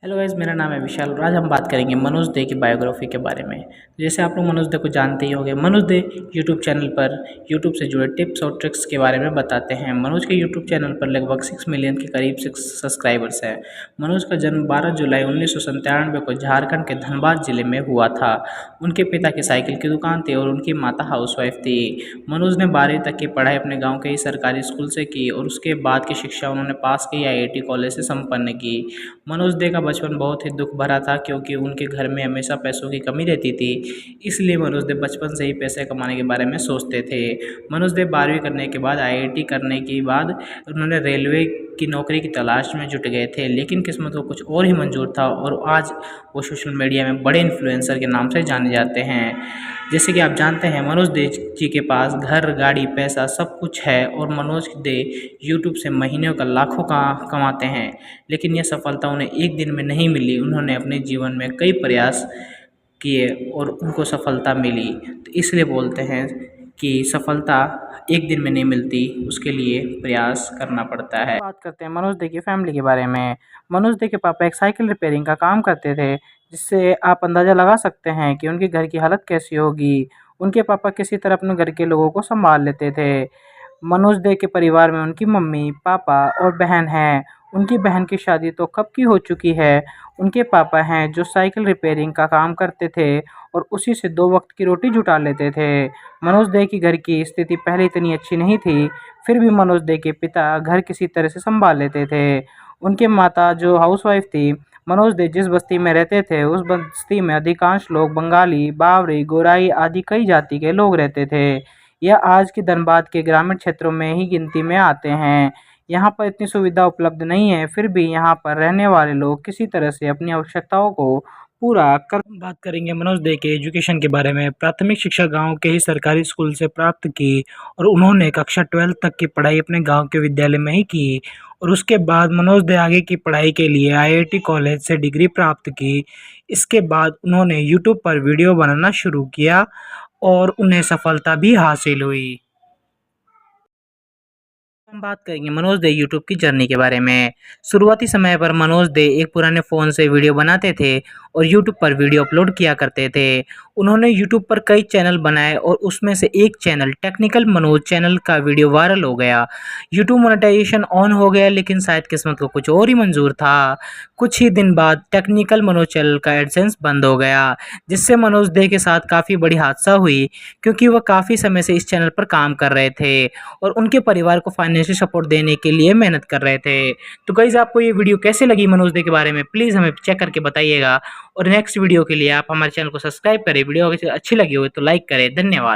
Hello guys, मेरा नाम है विशाल और आज हम बात करेंगे मनोज दे की बायोग्राफी के बारे में। जैसे आप लोग मनोज दे को जानते ही होंगे। मनोज दे यूट्यूब चैनल पर यूट्यूब से जुड़े टिप्स और ट्रिक्स के बारे में बताते हैं। मनोज के यूट्यूब चैनल पर लगभग 6 मिलियन के करीब 6 सब्सक्राइबर्स हैं। मनोज का जन्म 12 जुलाई 1997 को झारखंड के धनबाद जिले में हुआ था। उनके पिता की साइकिल की दुकान थी और उनकी माता हाउसवाइफ थी। मनोज ने 12वीं तक की पढ़ाई अपने गाँव के ही सरकारी स्कूल से की और उसके बाद की शिक्षा उन्होंने पास के IIT कॉलेज से संपन्न की। मनोज दे का बचपन बहुत ही दुख भरा था क्योंकि उनके घर में हमेशा पैसों की कमी रहती थी। इसलिए मनोज दे बचपन से ही पैसे कमाने के बारे में सोचते थे। मनोज दे 12वीं करने के बाद IIT करने के बाद उन्होंने रेलवे की नौकरी की तलाश में जुट गए थे, लेकिन किस्मत को कुछ और ही मंजूर था और आज वो सोशल मीडिया में बड़े इन्फ्लुएंसर के नाम से जाने जाते हैं। जैसे कि आप जानते हैं, मनोज दे जी के पास घर, गाड़ी, पैसा सब कुछ है और मनोज दे यूट्यूब से महीनों का लाखों का कमाते हैं, लेकिन यह सफलता उन्हें एक दिन में नहीं मिली। उन्होंने अपने जीवन में कई प्रयास किए और उनको सफलता मिली। तो इसलिए बोलते हैं कि सफलता एक दिन में नहीं मिलती, उसके लिए प्रयास करना पड़ता है। बात करते हैं मनोज दे की फैमिली के बारे में। मनोज दे के पापा एक साइकिल रिपेयरिंग का काम करते थे, जिससे आप अंदाज़ा लगा सकते हैं कि उनके घर की हालत कैसी होगी। उनके पापा किसी तरह अपने घर के लोगों को संभाल लेते थे। मनोज दे के परिवार में उनकी मम्मी, पापा और बहन हैं। उनकी बहन की शादी तो कब की हो चुकी है। उनके पापा हैं जो साइकिल रिपेयरिंग का काम करते थे और उसी से 2 वक्त की रोटी जुटा लेते थे। मनोज दे की घर की स्थिति पहले इतनी अच्छी नहीं थी, फिर भी मनोज दे के पिता घर किसी तरह से संभाल लेते थे। उनकी माता जो हाउसवाइफ थी। मनोज दे जिस बस्ती में रहते थे, उस बस्ती में अधिकांश लोग बंगाली, बावरी, गोराई आदि कई जाति के लोग रहते थे। यह आज के धनबाद के ग्रामीण क्षेत्रों में ही गिनती में आते हैं। यहाँ पर इतनी सुविधा उपलब्ध नहीं है, फिर भी यहाँ पर रहने वाले लोग किसी तरह से अपनी आवश्यकताओं को पूरा कर। बात करेंगे मनोज दे के एजुकेशन के बारे में। प्राथमिक शिक्षा गांव के ही सरकारी स्कूल से प्राप्त की और उन्होंने कक्षा 12 तक की पढ़ाई अपने गांव के विद्यालय में ही की और उसके बाद मनोज दे आगे की पढ़ाई के लिए IIT कॉलेज से डिग्री प्राप्त की। इसके बाद उन्होंने यूट्यूब पर वीडियो बनाना शुरू किया और उन्हें सफलता भी हासिल हुई। हम बात करेंगे मनोज दे यूट्यूब की जर्नी के बारे में। शुरुआती समय पर मनोज दे एक पुराने फ़ोन से वीडियो बनाते थे और यूट्यूब पर वीडियो अपलोड किया करते थे। उन्होंने यूट्यूब पर कई चैनल बनाए और उसमें से एक चैनल टेक्निकल मनोज चैनल का वीडियो वायरल हो गया। यूट्यूब मोनेटाइजेशन ऑन हो गया, लेकिन शायद किस्मत को कुछ और ही मंजूर था। कुछ ही दिन बाद टेक्निकल मनोज चैनल का एडसेंस बंद हो गया, जिससे मनोज दे के साथ काफ़ी बड़ी हादसा हुई, क्योंकि वह काफ़ी समय से इस चैनल पर काम कर रहे थे और उनके परिवार को फाइनेंशियल सपोर्ट देने के लिए मेहनत कर रहे थे। तो गाइस, आपको ये वीडियो कैसे लगी मनोज दे के बारे में, प्लीज़ हमें चेक करके बताइएगा और नेक्स्ट वीडियो के लिए आप हमारे चैनल को सब्सक्राइब करें। वीडियो अगर अच्छी लगी हो तो लाइक करें। धन्यवाद।